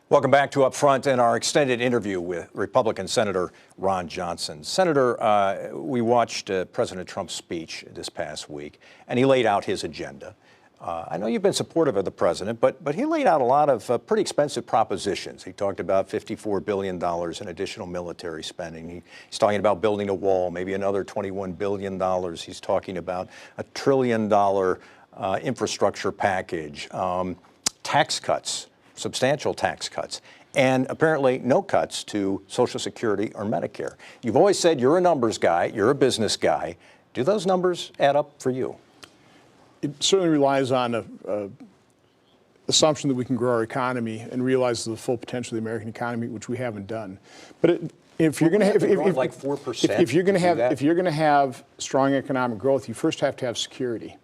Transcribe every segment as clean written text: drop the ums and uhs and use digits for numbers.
Welcome back to Up Front and our extended interview with Republican Senator Ron Johnson. Senator, we watched President Trump's speech this past week, and he laid out his agenda. I know you've been supportive of the president, but he laid out a lot of pretty expensive propositions. He talked about $54 billion in additional military spending. He's talking about building a wall, maybe another $21 billion. He's talking about $1 trillion infrastructure package, tax cuts, substantial tax cuts, and apparently no cuts to Social Security or Medicare. You've always said you're a numbers guy, you're a business guy. Do those numbers add up for you? It certainly relies on an assumption that we can grow our economy and realize the full potential of the American economy, which we haven't done. But if you're going to have like 4%, if you're going to have strong economic growth, you first have to have security.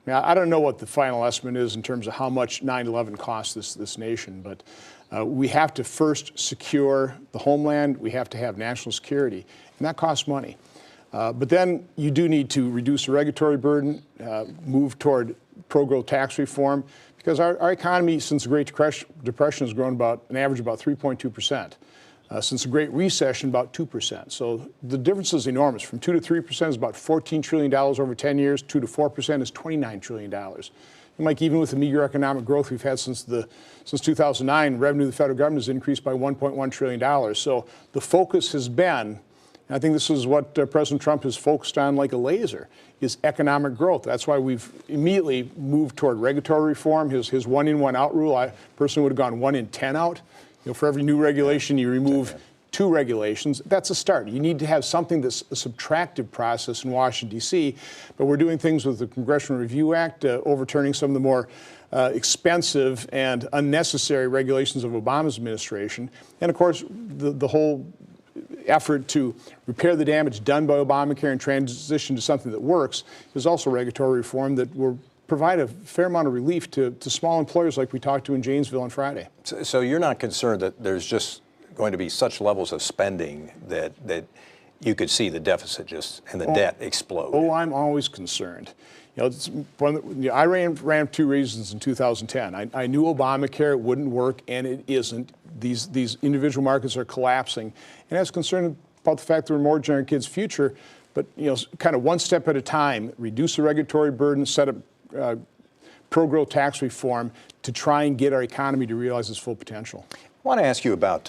Now, I don't know what the final estimate is in terms of how much 9/11 cost this nation, but we have to first secure the homeland. We have to have national security, and that costs money. But then you do need to reduce the regulatory burden, move toward pro-growth tax reform, because our economy since the Great Depression has grown about an average about 3.2%. Since the Great Recession, about 2%. So the difference is enormous. From 2 to 3% is about $14 trillion over 10 years. 2 to 4% is $29 trillion. And Mike, even with the meager economic growth we've had since 2009, revenue of the federal government has increased by $1.1 trillion. So the focus has been, and I think this is what President Trump has focused on like a laser, is economic growth. That's why we've immediately moved toward regulatory reform. His 1 in, 1 out rule, I personally would have gone 1 in, 10 out. For every new regulation, you remove 2 regulations. That's a start. You need to have something that's a subtractive process in Washington, D.C., but we're doing things with the Congressional Review Act, overturning some of the more expensive and unnecessary regulations of Obama's administration. And, of course, the whole effort to repair the damage done by Obamacare and transition to something that works is also regulatory reform that will provide a fair amount of relief to small employers like we talked to in Janesville on Friday. So you're not concerned that there's just going to be such levels of spending that you could see the deficit and the debt explode? Oh, I'm always concerned. I ran 2 reasons in 2010. I knew Obamacare wouldn't work, and it isn't. These individual markets are collapsing, and I was concerned about the fact that we're mortgaging our kids' future. But kind of one step at a time, reduce the regulatory burden, set up pro-growth tax reform to try and get our economy to realize its full potential. I want to ask you about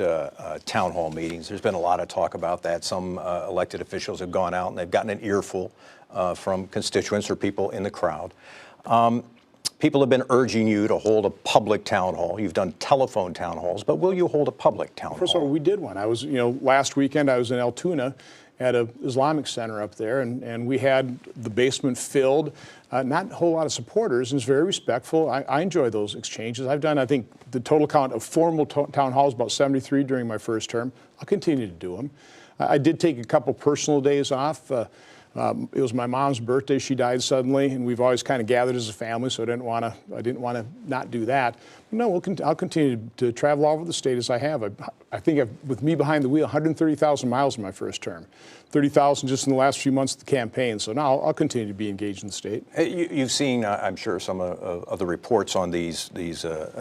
town hall meetings. There's been a lot of talk about that. Some elected officials have gone out and they've gotten an earful from constituents or people in the crowd. People have been urging you to hold a public town hall. You've done telephone town halls, but will you hold a public town hall? First of all, we did one. I was, last weekend I was in Altoona at an Islamic center up there, and we had the basement filled. Not a whole lot of supporters, and it's very respectful. I enjoy those exchanges. I've done, I think, the total count of formal town halls, about 73 during my first term. I'll continue to do them. I did take a couple personal days off. It was my mom's birthday. She died suddenly, and we've always kind of gathered as a family, so I didn't want to not do that. But no, I'll continue to travel all over the state as I have. I think with me behind the wheel, 130,000 miles in my first term, 30,000 just in the last few months of the campaign. So now I'll continue to be engaged in the state. You've seen, I'm sure, some of the reports on these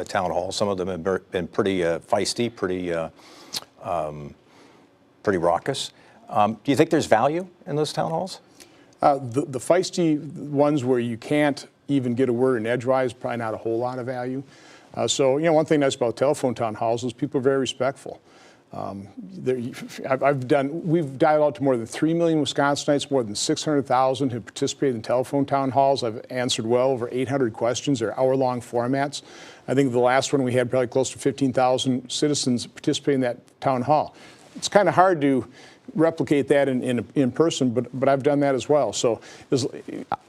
town halls. Some of them have been pretty feisty, pretty raucous. Do you think there's value in those town halls? The feisty ones where you can't even get a word in edgewise, probably not a whole lot of value. So, one thing nice about telephone town halls is people are very respectful. We've dialed to more than 3 million Wisconsinites, more than 600,000 have participated in telephone town halls. I've answered well over 800 questions. They're hour-long formats. I think the last one we had probably close to 15,000 citizens participating in that town hall. It's kind of hard to replicate that in person, but I've done that as well. So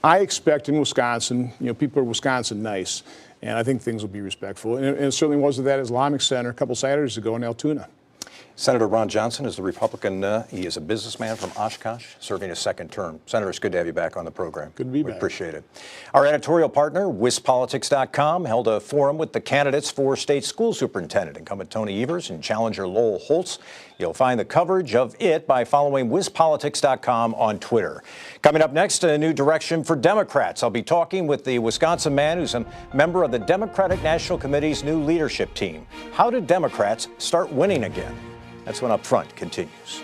I expect in Wisconsin, people are Wisconsin nice, and I think things will be respectful. And it certainly was at that Islamic Center a couple Saturdays ago in Altoona. Senator Ron Johnson is the Republican. He is a businessman from Oshkosh, serving a second term. Senator, it's good to have you back on the program. Good to be We back. appreciate it. Our editorial partner, WisPolitics.com, held a forum with the candidates for state school superintendent, incumbent Tony Evers and challenger Lowell Holtz. You'll find the coverage of it by following WisPolitics.com on Twitter. Coming up next, a new direction for Democrats. I'll be talking with the Wisconsin man who's a member of the Democratic National Committee's new leadership team. How do Democrats start winning again? That's when Up Front continues.